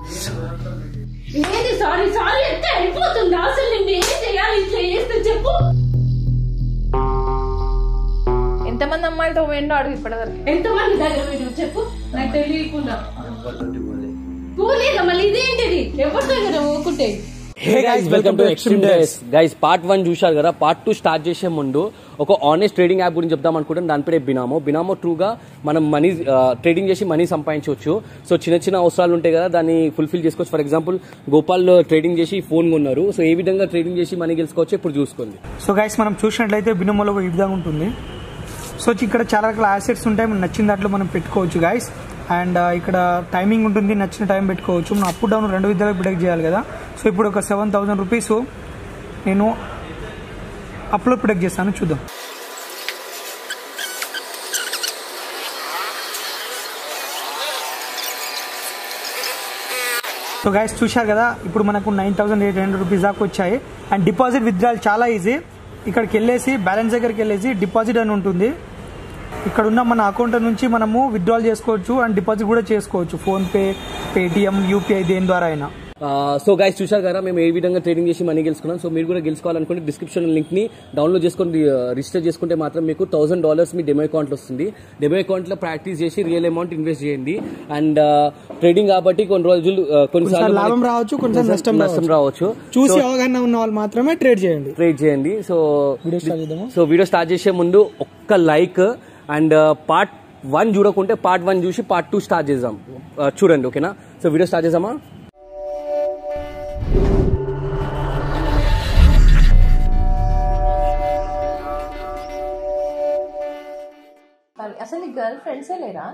ఏంటి sorry sorry ఎంత అయిపోతుంది అసలు నేను ఏం చేయాలి ఇట్లా చేస్తే చెప్పు. ఎంతమంది అమ్మాయిలతో పోయిండో అడుగు ఇప్పటివరకు. ఎంతమంది దగ్గర పోయినావు చెప్పు నాకు తెలియకుండా. పోలేదా మళ్ళీ ఇదేంటిది ఎవరి దగ్గర పోకుంటే. Hey guys, welcome to Extreme Days. Guys, part 1 చూశారు కదా. part 2 స్టార్ట్ చేసే ముందు ఒక ఆనెస్ట్ ట్రేడింగ్ యాప్ గురించి చెప్దాం అనుకుంటాం. దాని పేరే బినామో ట్రూగా మనం మనీ ట్రేడింగ్ చేసి మనీ సంపాదించవచ్చు. సో చిన్న చిన్న అవసరాలు ఉంటాయి కదా, దాన్ని ఫుల్ఫిల్ చేసుకోవచ్చు. ఫర్ ఎగ్జాంపుల్ గోపాల్ ట్రేడింగ్ చేసి ఫోన్ కొన్నారు. సో ఏ విధంగా ట్రేడింగ్ చేసి మనీ గెలుచుకోవచ్చు ఇప్పుడు చూసుకోండి. సో గైస్ మనం చూసినట్లయితే బినామోలో ఈ విధంగా ఉంటుంది. సో ఇక్కడ చాలా రకాల అసెట్స్ ఉంటాయి, మనం నచ్చిన దాంట్లో మనం పెట్టుకోవచ్చు గైస్. అండ్ ఇక్కడ టైమింగ్ ఉంటుంది, నచ్చిన టైం పెట్టుకోవచ్చు. మనం అప్ డౌన్ రెండు విధాలుగా ప్రిడిక్ట్ చేయాలి కదా. సో ఇప్పుడు ఒక 7,000 రూపీస్ నేను అప్లో ప్రిడిక్ట్ చేస్తాను, చూద్దాం. సో గైస్ చూశారు కదా, ఇప్పుడు మనకు 9,800 రూపీస్ దాకా వచ్చాయి. అండ్ డిపాజిట్ విత్డ్రాల్ చాలా ఈజీ. ఇక్కడికి వెళ్ళేసి బ్యాలెన్స్ దగ్గరికి వెళ్ళేసి డిపాజిట్ అని ఉంటుంది. ఇక్కడ ఉన్న మన అకౌంట్ నుంచి మనము విత్డ్రాల్ చేసుకోవచ్చు అండ్ డిపాజిట్ కూడా చేసుకోవచ్చు, ఫోన్పే, పేటిఎం, యూపీఐ దేని ద్వారా అయినా. సో గైస్ చూశారు కదా మేము ఏ విధంగా ట్రేడింగ్ చేసి మనీ గెలుచుకున్నాం. సో మీరు కూడా గెలుచుకోవాలనుకుంటే డిస్క్రిప్షన్ లింక్ ని డౌన్లోడ్ చేసుకొని రిజిస్టర్ చేసుకుంటే మాత్రం మీకు $1,000 మీ డెమో అకౌంట్ వస్తుంది. డెమో అకౌంట్ లో ప్రాక్టీస్ చేసి రియల్ అమౌంట్ ఇన్వెస్ట్ చేయండి. అండ్ ట్రేడింగ్ కాబట్టి కొన్ని రోజులు కొన్నిసార్లు లాభం రావచ్చు, కొన్నిసార్లు నష్టం రావచ్చు. చూసి అవగాహన ఉన్న వాళ్ళు మాత్రమే ట్రేడ్ చేయండి. సో వీడియో స్టార్ట్ చేసే ముందు ఒక్క లైక్ అండ్ part 1 చూడకుంటే part 1 చూసి part 2 స్టార్ట్ చేద్దాం. చూడండి, ఓకేనా? సో వీడియో స్టార్ట్ చేద్దామా? అసలు నీ గర్ల్ ఫ్రెండ్సే లేరా?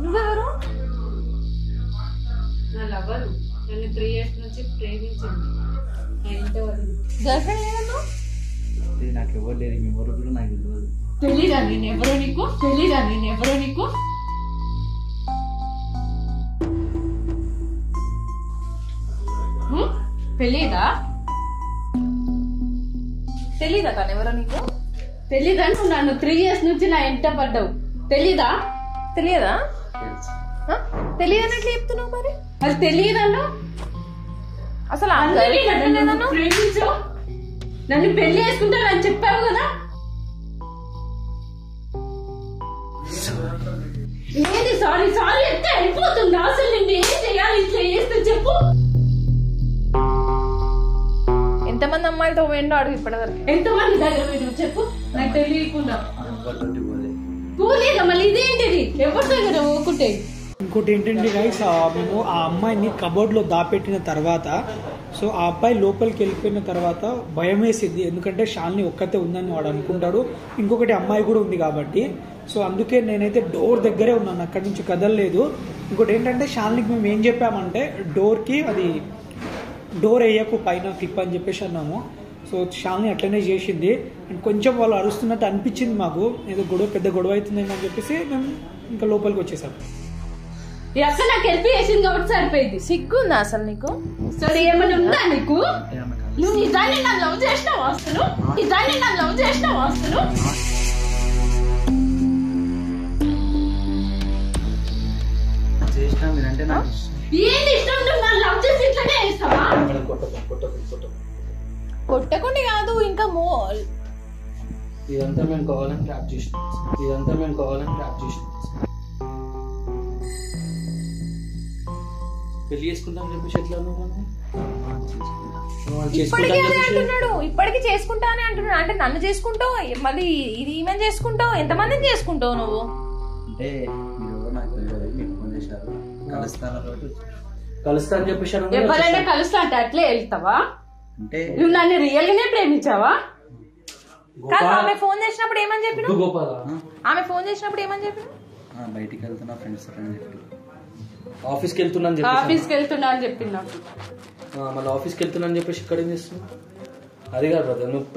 నువ్వెవరు? నా లవరు, నన్ను 3 years నుంచి ప్రేమించింది. గర్ల్ ఫ్రెండ్ లేదన్నా? నాకు ఎవరు లేదు, మీ ఎవరు కూడా నాకు తెలియదు. తెలీదా నేను ఎవరో నీకు? తెలీదా తను ఎవరో నీకు? తెలీదా? నువ్వు నన్ను 3 years నుంచి నా ఎంట పడ్డావు. తెలియదా? తెలియదన్నట్లు చెప్తున్నావు మరి. అది తెలియదన్నా? అసలు ప్రేమించు, నన్ను పెళ్లి చేసుకుంటానని చెప్పావు కదా. ఏంటి సారీ సారీ ఎంత అయిపోతుంది అసలు నేను ఏం చేయాలి ఇట్లా చేస్తే చెప్పు. ఎంతమంది అమ్మాయిలతో పోయిండో అడుగు ఇప్పటివరకు. ఎంతమంది దగ్గర పోయినావు చెప్పు నాకు తెలియకుండా. పోలేదా మళ్ళీ ఇదేంటిది ఎవరి దగ్గర పోకుంటే. ఇంకోటి ఏంటంటే గైస్, మేము ఆ అమ్మాయిని కబోర్డ్ లో దాపెట్టిన తర్వాత, సో ఆ అబ్బాయి లోపలికి వెళ్ళిపోయిన తర్వాత భయం వేసింది. ఎందుకంటే షాల్ని ఒక్కతే ఉందని వాడు అనుకుంటాడు, ఇంకొకటి అమ్మాయి కూడా ఉంది కాబట్టి. సో అందుకే నేనైతే డోర్ దగ్గరే ఉన్నాను, అక్కడి నుంచి కదలలేదు. ఇంకోటి ఏంటంటే షాల్నికి మేము ఏం చెప్పామంటే డోర్కి అది డోర్ వేయకు పైన క్లిప్ అని చెప్పేసి అన్నాము. సో షాల్ని అట్లనే చేసింది. అండ్ కొంచెం వాళ్ళు అరుస్తున్నట్టు అనిపించింది మాకు, ఏదో పెద్ద గొడవ అవుతుందేమో అని చెప్పేసి మేము ఇంకా లోపలికి వచ్చేసాం. అసలు నాకు హెల్ప్ చేసింది కాబట్టి సరిపోయింది. సిగ్గుందా అసలు నీకు? సరే ఏమైనా ఉందా నీకు? నువ్వు నిజాన్ని నన్ను లవ్ చేసినావు అసలు? ఏంటి ఇష్టం? నువ్వు నన్ను లవ్ చేసి ఇట్లనే చేస్తావా? కొట్టకుండా కాదు, ఇంకా ఇదంతా మేము కావాలని ట్రాప్ చేసినాం. పెళ్లి చేసుకుంటాం చెప్పేసి ఎట్లా ఇప్పటికీ చేసుకుంటా అని అంటున్నాడు. అంటే నన్ను చేసుకుంటావు, మళ్ళీ ఇది ఈమెను చేసుకుంటావు, ఎంతమందిని చేసుకుంటావు నువ్వు? అంటే మీరు నాకు తెలియదు, మీకు ఫోన్ చేశారు కలుస్తా అని చెప్పేసి ఎవరైనా కలుస్తా అంటే అట్లే వెళ్తావా? అంటే నువ్వు నన్ను రియల్ గానే ప్రేమించావా? ఆమె ఫోన్ చేసినప్పుడు ఏమని చెప్పిన? బయటికి వెళ్తున్నా ఫ్రెండ్స్ అని చెప్పి ఆఫీస్కి వెళ్తున్నా అని చెప్పింది నాకు. మళ్ళీ ఆఫీస్కి వెళ్తున్నా అని చెప్పేసి ఇక్కడ ఏం చేస్తున్నావు? అది కాదు బ్రదర్, నువ్వు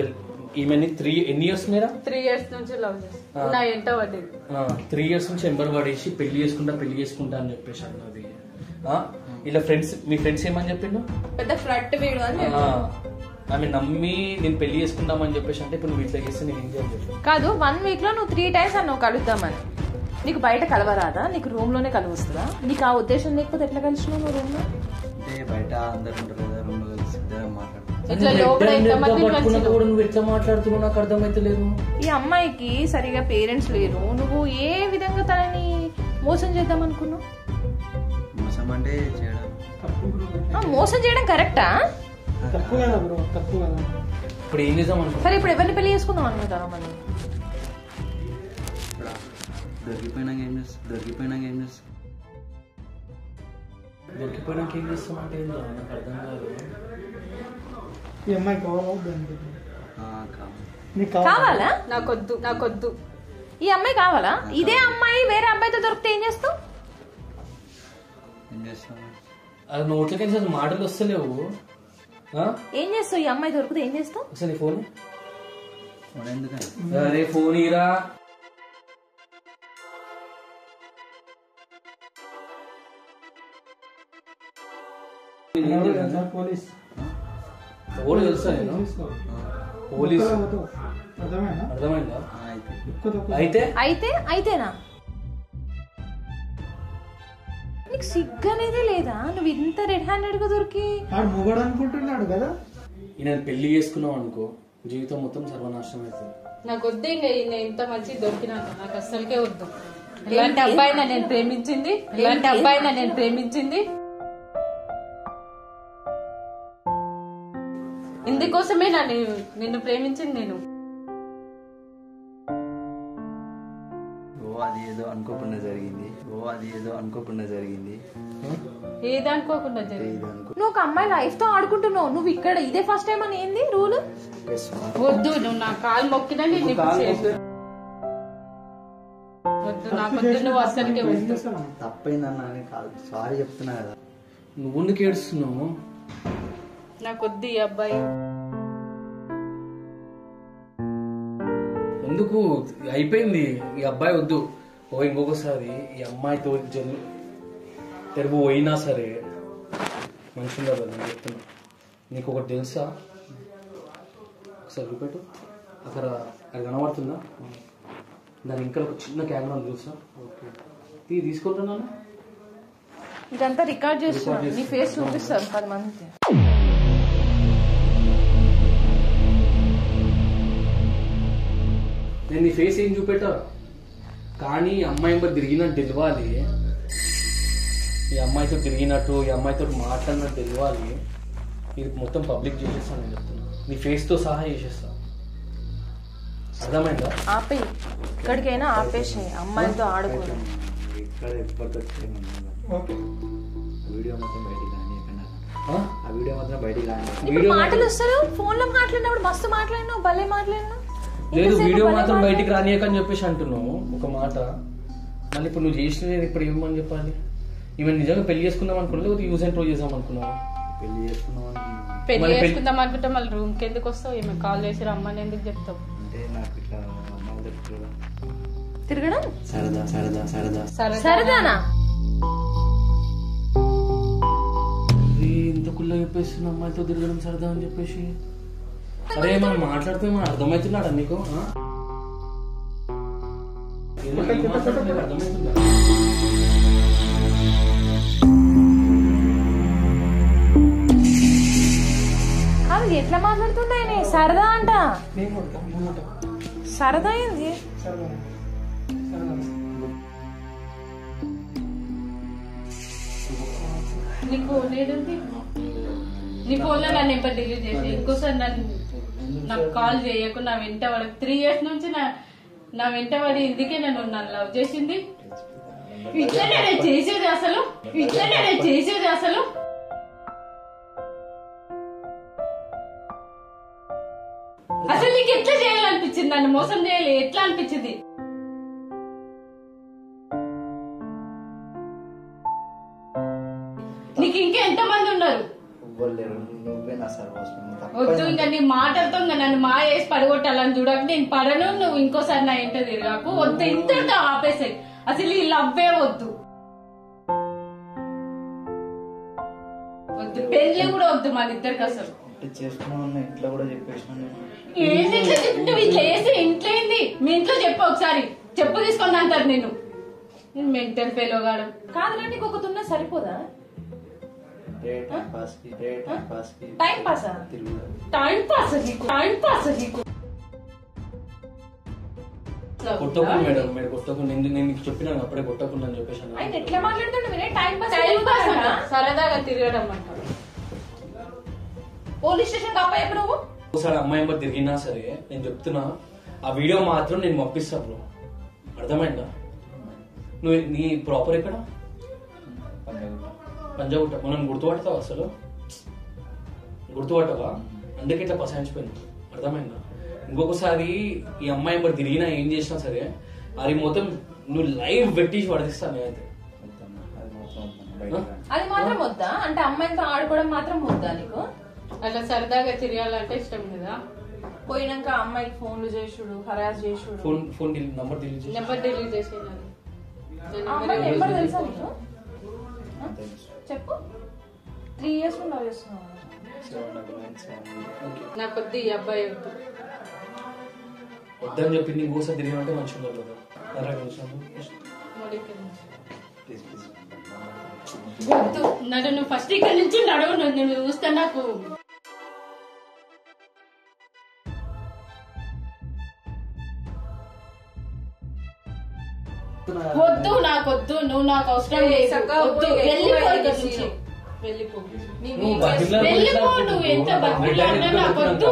ఈమెని ఎన్ని ఇయర్స్ మీరా 3 years నుంచి లవ్ చేస్తాను నా ఎంట పడ్డది 3 years నుంచి ఎంబర్ పడేసి పెళ్లి చేసుకుంటా అని చెప్పేసి అన్నది. ఇలా ఫ్రెండ్స్ మీ ఫ్రెండ్స్ ఏమని చెప్పిండు? పెద్ద ఫ్లట్ వీడు అని ఆమె నమ్మి నేను పెళ్లి చేసుకుంటామని చెప్పేసి అంటే ఇప్పుడు నువ్వు ఇట్లా చేస్తే నేను ఏం చేయాలి? కాదు 1 week లో నువ్వు 3 times అన్నావు కలుద్దామని. నీకు బయట కలవరాదా? నీకు రూమ్ లోనే కలువస్తుందా? నీకు ఆ ఉద్దేశం లేకపోతే ఎట్లా కలిసినావు నువ్వు రూమ్ లో? అంటే బయట అందరు ఉంటారు కదా, రూమ్ లో కలిసి మాట్లాడుతాం. ఇట్లా లోపల ఎంతమంది కూడా నువ్వు ఎట్లా మాట్లాడుతున్నావు నాకు అర్థమైతలేదు. ఈ అమ్మాయికి సరిగా పేరెంట్స్ లేరు, నువ్వు ఏ విధంగా తనని మోసం చేద్దాం అనుకున్నావు? మోసం అంటే చేయడం మోసం చేయడం కరెక్టా? తప్పు కదా బ్రో, తప్పు కదా. ఇప్పుడు ఏం చేద్దాం అనుకో. సరే ఇప్పుడు ఎవరిని పెళ్లి చేసుకుందాం అనుకుంటారా మనం? దొరికిపోయినాక ఏం చేస్తాం? దొరికిపోయినాక ఏం చేస్తాం అంటే నాకు అర్థం కాదు. ఈ అమ్మాయి కావాలా దానికి? నీకు కావాలా? నాకొద్దు ఈ అమ్మాయి కావాలా? ఇదే అమ్మాయి వేరే అబ్బాయితో దొరికితే ఏం చేస్తావు? అది నోట్లకి అసలు మాటలు వస్తలేవు. ఏం చేస్తావు? ఈ అమ్మాయి దొరికితే ఏం చేస్తావు? అసలు ఫోన్ ఎందుకని? అరే ఫోన్ ఇరా. పోలీస్ తెలుసా నేను? పోలీస్ అర్థమైనా? అర్థమైందా? అయితేనా నీకు సిగ్గు అనేదే లేదా? నువ్వు ఇంత రెడ్ హ్యాండెడ్ గా దొరికి మొగడు అనుకుంటున్నాడు కదా. ఈయన పెళ్లి చేసుకున్నావు అనుకో జీవితం మొత్తం సర్వనాశనం అవుతుంది. నాకు వద్దు. ఇంకా ఇంత మంచి దొరికినాక నాకు అస్సలకే వద్దు. ఇలాంటి అబ్బాయినా నేను ప్రేమించింది ఇందుకోసమే నిన్ను ప్రేమించింది నేను. అది ఏదో అనుకోకుండా జరిగింది. ఏది అనుకోకుండా జరిగింది? నువ్వు ఒక అమ్మాయి లైఫ్ తో ఆడుకుంటున్నావు. నువ్వు ఇక్కడ ఇదే ఫస్ట్ టైం అని ఏంది రూల్? వద్దు. నువ్వు నా కాలు మొక్కినా నేను వద్దు. నాకొద్దు. నువ్వు అస్సలకే వద్దు. తప్పైందన్నా సారీ చెప్తున్నా కదా. నువ్వు ఎందుకు ఏడుస్తున్నావు? నాకొద్దు ఈ అబ్బాయి. ఎందుకు? అయిపోయింది. ఈ అబ్బాయి వద్దు. ఇంకొకసారి ఈ అమ్మాయితో తెరుగు పోయినా సరే మంచి ఉండదు. నేను చెప్తున్నా. నీకు ఒకటి తెలుసా? ఒకసారి చూపెట్టు. అక్కడ అది కనబడుతుందా? దాని ఇంకా ఒక చిన్న కెమెరా తెలుసా? తీసుకుంటున్నాను. ఇదంతా రికార్డ్ చేస్తున్నాను. నీ ఫేస్ చూపిస్తారు 10 మంది. నేను నీ ఫేస్ ఏం చూపెట్టా, కానీ అమ్మాయి ఎంబర్ తిరిగినట్టు తెలియాలి. ఈ అమ్మాయితో తిరిగినట్టు, ఈ అమ్మాయితో మాట్లాడినట్టు తెలియాలి. ఇది మొత్తం పబ్లిక్ చేసేస్తాను నేను చెప్తున్నా. నీ ఫేస్ తో సహా చేసేస్తా. అర్థమైందా? ఆపే, ఇక్కడికైనా ఆపేసి అమ్మాయితో ఆడుకోవడం. వీడియో మాత్రం బయటికి రాని. ఇప్పుడు మాటలు వస్తారు. ఫోన్ లో మాట్లాడినప్పుడు మస్తు మాట్లాడినావు, భలే మాట్లాడినావు. లేదు వీడియో మాత్రం బయటికి రానియకని చెప్పేసి అంటున్నావు ఒక మాట. మళ్ళీ ఇప్పుడు నువ్వు చేసిన ఇప్పుడు ఏమని చెప్పాలి? ఈమె నిజంగా పెళ్లి చేసుకుందాం అనుకున్నావు, లేకపోతే యూజ్ అండ్ త్రో చేద్దాం అనుకున్నావు? పెళ్లి చేసుకుందాం అనుకుంటే మళ్ళీ రూమ్ కి ఎందుకు వస్తావు? ఈమె కాల్ చేసి రమ్మని ఎందుకు చెప్తావు? అంటే నాకు ఇట్లా తిరగడం సరదానా? ఇంత కుళ్ళ చెప్పేస్తున్నా అమ్మాయితో తిరగడం సరదా అని చెప్పేసి. అరే మనం మాట్లాడితే మనం అర్థమవుతున్నాడా నీకు? అర్థమవుతుందా? కాదు ఎట్లా మాట్లాడుతున్నాయి? సరదా అంట. సరదా ఏంది? నీకు నేనుంది నీ ఫోన్ లో నా నెంబర్ డిలీట్ చేసి ఇంకోసారి నాకు కాల్ చేయకు. నా వెంట వాడికి 3 years నుంచి నా వెంట వాడి ఇందుకే నన్ను లవ్ చేసింది. ఇట్లనే నేను చేసేది అసలు. అసలు నీకు ఎట్లా చేయాలనిపించింది? నన్ను మోసం చేయాలి ఎట్లా అనిపించింది? నీకు ఇంకా ఎంత మంది ఉన్నారు? కాదు సార్ వద్దు. ఇంకా నీ మాటలతో ఇంకా నన్ను మా వేసి పడగొట్టాలని చూడక నేను పడను. నువ్వు ఇంకోసారి నా ఇంట తిరగాకు. వద్దు, ఇంతటితో ఆపేసాయి. అసలు ఈ లవ్వే వద్దు. వద్దు, పెళ్లి కూడా వద్దు మన ఇద్దరికి. అసలు చేసుకున్నాను, ఇంట్లో కూడా చెప్పేసిన. ఏంటి ఇట్లా నువ్వు ఇట్లా వేసి ఇంట్లో ఏంది? మీ ఇంట్లో చెప్పు ఒకసారి. చెప్పు తీసుకొని అంటారు నేను మెంటల్ ఫెలోగాడు. కాదురా, నీకు ఒకటి ఉన్నా సరిపోదా? టైం పాస్ కొట్టకుండా మేడం, మీరు కొట్టకుండా నేను చెప్పినాను అప్పుడే కొట్టకుండా అని చెప్పేసి. ఆయన ఎట్లా మాట్లాడుతుండే? టైం పాస్ సరదాగా తిరగడం అంటారు. పోలీస్ స్టేషన్ కాపా ఎప్పుడు నువ్వు ఒకసారి అమ్మాయి ఎంబర్ తిరిగినా సరే నేను చెప్తున్నా, ఆ వీడియో మాత్రం నేను పంపిస్తా బ్రో. అర్థమైందా? నువ్వు నీ ప్రాపర్ ఎక్కడ? పంజాగుట్ట. మనం గుర్తుపడతావా? అసలు గుర్తుపట్టవా? అందుకే ఇట్లా పసాయించిపోయింది. అర్థమైందా? ఇంకొకసారి ఈ అమ్మాయి ఎంబర్ తిరిగినా ఏం చేసినా సరే అది మొత్తం నువ్వు లైవ్ పెట్టేసి పడేస్తాను నేనైతే. అది మాత్రం వద్దా? అంటే అమ్మాయితో ఆడుకోవడం మాత్రం వద్దా నీకు? అట్లా సరదాగా తిరగాలంటే ఇష్టం కదా. పోయినాక అమ్మాయికి ఫోన్లు చేసుడు, హరాస్ చేసుడు. ఫోన్ నంబర్ డిలీట్ చేసేయాలి. నెంబర్ తెలుసా నీకు? చెప్పు. 3 years నుండి లవ్ చేస్తున్నావు. నాకు వద్దు ఈ అబ్బాయి వద్దు. వద్దని చెప్పి నీ కోసం తిరిగినంటే మంచిగా ఉండదు కదా. వద్దు, నన్ను ఫస్ట్ ఇక్కడ నుంచి నడవు. నేను చూస్తే నాకు వద్దు, నాకు వద్దు. నువ్వు నాకు అవసరం లేదు. వద్దు, వెళ్ళిపో. నువ్వు ఎంత బతికినా నాకు వద్దు.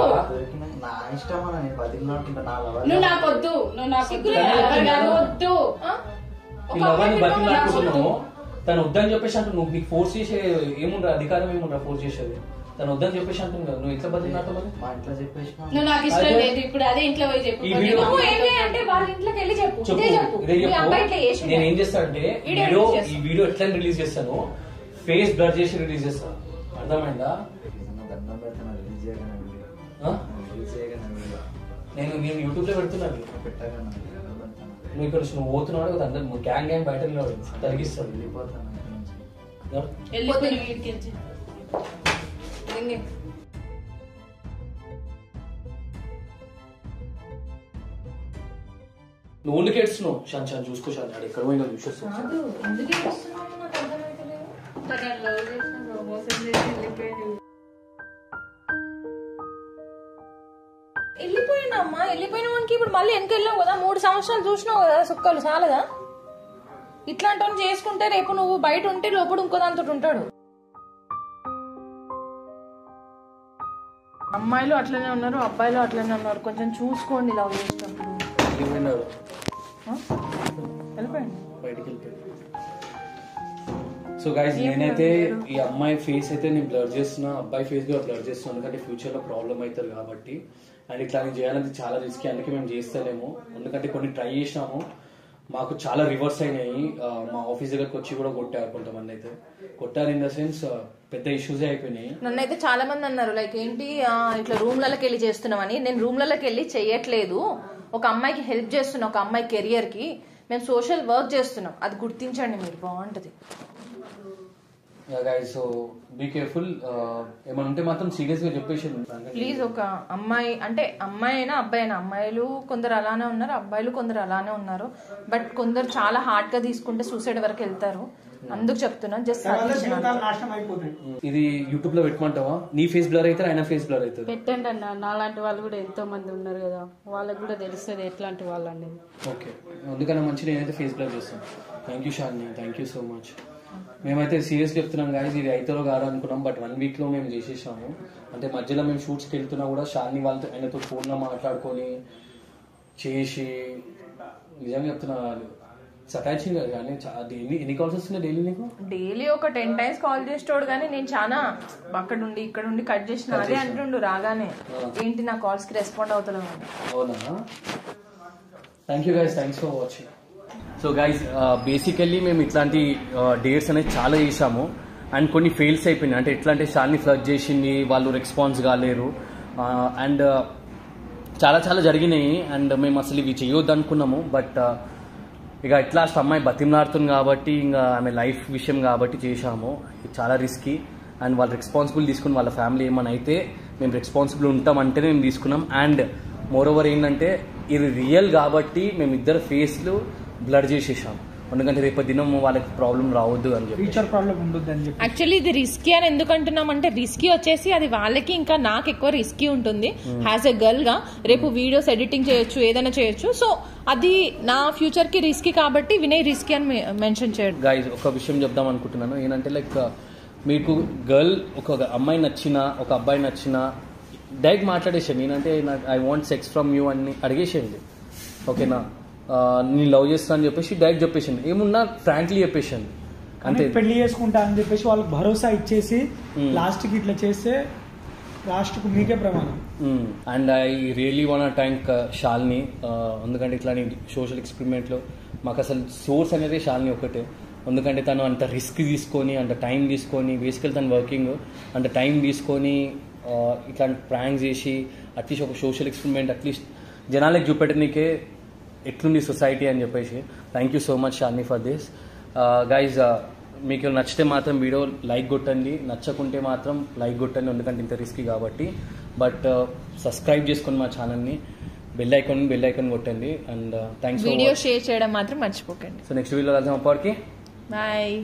నా ఇష్టం అని బతికినట్టు నా లవ్. నువ్వు నాకు వద్దు. నువ్వు నాకు వద్దు. బతికినాడుకుంటున్నావు. తను వద్దని చెప్పేసి అంటు నువ్వు నీకు ఫోర్స్ చేసే ఏముండ్రా? అధికారం ఏముండ్రా ఫోర్స్ చేసేది? తను వద్దని చెప్పేసి అంటుంది కదా. నువ్వు ఎట్లా బతికినట్టు మా ఇంట్లో చెప్పేసి నువ్వు నాకు ఇష్టం లేదు. ఇప్పుడు అదే ఇంట్లో పోయి చెప్పు. అంటే వాళ్ళ ఇంట్లోకి వెళ్ళి చెప్పు. నేను ఏం చేస్తానంటే ఈ వీడియో ఎట్లా రిలీజ్ చేస్తాను, ఫేస్ బ్లర్ చేసి రిలీజ్ చేస్తాను. అర్థమైందా? దండం పెడతాను, రిలీజ్ చేయగానే నేను యూట్యూబ్ లో పెడుతున్నాను. పెట్టగానే నువ్వు ఇక్కడ నువ్వు పోతున్నాడు కదా, అందరు గ్యాంగ్ బయట తొలగిస్తాడు. వెళ్ళిపోతాను. నువ్వు ఉండి కేడుస్తున్నావు. షాన్ చూసుకో. షాన్ ఆడు ఎక్కడ పోయిందో చూసేస్తాను. వెళ్ళిపోయినామ్మా. వెళ్ళిపోయిన వానికి ఇప్పుడు మళ్ళీ వెనక వెళ్ళావు కదా. 3 సంవత్సరాలు చూసినావు కదా. సుక్కలు చాలదా? ఇట్లాంటి వాడిని చేసుకుంటే రేపు నువ్వు బయట ఉంటే లోపల ఇంకో దాంతో ఉంటాడు. అమ్మాయిలు అట్లనే ఉన్నారు, అబ్బాయిలు అట్లనే ఉన్నారు. కొంచెం చూసుకోండి లవ్ చేసినప్పుడు. వెళ్ళిపోయింది బయటికి వెళ్ళిపోయింది. సో గైస్, నేనైతే ఈ అమ్మాయి ఫేస్ అయితే నేను బ్లర్ చేస్తున్నా, అబ్బాయి ఫేస్ కూడా బ్లర్ చేస్తున్నాను. ఎందుకంటే ఫ్యూచర్ లో ప్రాబ్లం అవుతుంది కాబట్టి. అండ్ ఇట్లా నేను చేయాలంటే చాలా రిస్క్. అందుకే మేము చేస్తలేము. ఎందుకంటే కొన్ని ట్రై చేసినాము, మాకు చాలా రివర్స్ అయినాయి. మా ఆఫీస్ దగ్గరకు వచ్చి కూడా కొట్టారు కొంతమంది. అయితే కొట్టారు ఇన్ ద సెన్స్ పెద్ద ఇష్యూస్ అయిపోయినాయి. నన్ను అయితే చాలా మంది అన్నారు లైక్ ఏంటి ఇట్లా రూమ్లకి వెళ్ళి చేస్తున్నామని. నేను రూమ్లకి వెళ్ళి చెయ్యట్లేదు. ఒక అమ్మాయికి హెల్ప్ చేస్తున్నా, ఒక అమ్మాయి కెరియర్ కి. మేము సోషల్ వర్క్ చేస్తున్నాం, అది గుర్తించండి మీరు. బాగుంటది. So be careful. ఏమైనా ఉంటే మాత్రం సీరియస్ గా చెప్పేసి ప్లీజ్. ఒక అమ్మాయి అంటే అమ్మాయి అయినా అబ్బాయి అయినా, అమ్మాయిలు కొందరు అలానే ఉన్నారు, అబ్బాయిలు కొందరు అలానే ఉన్నారు. బట్ కొందరు చాలా హార్డ్ గా తీసుకుంటే సూసైడ్ వరకు వెళ్తారు. అందుకు చెప్తున్నా. జస్ట్ ఇది యూట్యూబ్ లో పెట్టమంటావా? నీ ఫేస్ బ్లర్ అయితే ఆయన ఫేస్ బ్లర్ అవుతుంది. పెట్టండి అన్న. నాలాంటి వాళ్ళు కూడా ఎంతో మంది ఉన్నారు కదా, వాళ్ళకి కూడా తెలుస్తుంది ఎట్లాంటి వాళ్ళు అనేది. ఓకే, అందుకన్నా మంచి నేనైతే ఫేస్ బ్లర్ చేస్తాను. Thank you Shalini, thank you so much. మేమైతే సీరియస్ చెప్తున్నాం గాయస్, ఇది అయితేలో కాదు అనుకున్నాం. బట్ 1 week లో మేము చేసేసాము. అంటే మధ్యలో మేము షూట్స్కి వెళ్తున్నా కూడా షాలిని వాళ్ళతో ఆయనతో ఫోన్లో మాట్లాడుకొని చేసి, నిజంగా చెప్తున్నా సటాచింగ్ కదా. కానీ ఎన్ని కాల్స్ వస్తున్నాయి డైలీ నీకు? డైలీ ఒక 10 times కాల్ చేసేటోడు. కానీ నేను చాలా అక్కడ ఉండి ఇక్కడ ఉండి కట్ చేసిన. అదే అంటుండు రాగానే, ఏంటి నా కాల్స్ కి రెస్పాండ్ అవుతున్నాను. అవునా? Thank you guys, thanks for watching. So guys, basically మేము ఇట్లాంటి డేట్స్ అనేది చాలా చేసాము. అండ్ కొన్ని ఫెయిల్స్ అయిపోయినాయి. అంటే ఎట్లా అంటే షాల్ని ఫ్లడ్ చేసింది, వాళ్ళు రెస్పాన్స్ కాలేరు, అండ్ చాలా చాలా జరిగినాయి. అండ్ మేము అసలు ఇవి చేయొద్దు అనుకున్నాము. బట్ ఇక ఎట్లా అమ్మాయి బతిమలాడుతుంది కాబట్టి, ఇంకా ఆమె లైఫ్ విషయం కాబట్టి చేశాము. చాలా రిస్కీ. అండ్ వాళ్ళు రెస్పాన్సిబుల్ తీసుకుని వాళ్ళ ఫ్యామిలీ ఏమైనా అయితే మేము రెస్పాన్సిబుల్ ఉంటామంటేనే మేము తీసుకున్నాం. అండ్ మోర్ ఓవర్ ఏంటంటే ఇది రియల్ కాబట్టి మేము ఇద్దరు ఫేస్లు బ్లర్ చేసేసాం. ఎందుకంటే రేపు దినం వాళ్ళకి ప్రాబ్లం రావద్దు అని చెప్పి, ఫ్యూచర్ ప్రాబ్లం ఉండొద్దు అని చెప్పి. యాక్చువల్లీ ఇది రిస్కీ అని ఎందుకు అంటున్నాం అంటే, రిస్కీ వచ్చేసి అది వాళ్ళకి ఇంకా నాకు ఎక్కువ రిస్కీ ఉంటుంది యాజ్ ఎ గర్ల్ గా. రేపు వీడియోస్ ఎడిటింగ్ చేయొచ్చు, ఏదైనా చేయొచ్చు. సో అది నా ఫ్యూచర్ కి రిస్కీ కాబట్టి వినయ్ రిస్కీ అని మెన్షన్ చేయడం. గైజ్ ఒక విషయం చెప్దాం అనుకుంటున్నాను. ఏంటంటే లైక్ మీకు గర్ల్ ఒక అమ్మాయి నచ్చినా ఒక అబ్బాయి నచ్చినా డైరెక్ట్ మాట్లాడేసాను. నేనంటే నాకు I want sex from you అని అడిగేసేయండి, ఓకేనా, నేను లవ్ చేస్తాను అని చెప్పేసి డైరెక్ట్ చెప్పేసింది. ఏమున్నా ఫ్రాంక్లీ చెప్పేసింది అంతే. పెళ్లి చేసుకుంటా అని చెప్పేసి వాళ్ళకి భరోసా ఇచ్చేసి లాస్ట్ కి ఇట్లా చేస్తే లాస్ట్ కు మీకే ప్రమాదం. And I really want thank Shalini. ఎందుకంటే ఇట్లా సోషల్ ఎక్స్పెరిమెంట్లో మాకు అసలు సోర్స్ అనేది షాల్ని ఒకటే. ఎందుకంటే తను అంత రిస్క్ తీసుకొని, అంత టైం తీసుకొని, బేసికల్ తను వర్కింగ్, అంత టైం తీసుకొని ఇట్లాంటి ప్రాంక్ చేసి అట్లీస్ట్ ఒక సోషల్ ఎక్స్పెరిమెంట్ అట్లీస్ట్ జనాలకు చూపెట్టడానికే ఎట్లుంది సొసైటీ అని చెప్పేసి. Thank you so much Shalini for this. Guys మీకు నచ్చితే మాత్రం వీడియో లైక్ కొట్టండి, నచ్చకుంటే మాత్రం లైక్ కొట్టండి, ఎందుకంటే ఇంత రిస్కీ కాబట్టి. బట్ సబ్స్క్రైబ్ చేసుకొని మా ఛానల్ని, బెల్ ఐకాన్ కొట్టండి. And thanks. వీడియో షేర్ చేయడం మాత్రం మర్చిపోకండి. సో నెక్స్ట్ వీడియో కలుద్దాం. అప్పటికి బాయ్.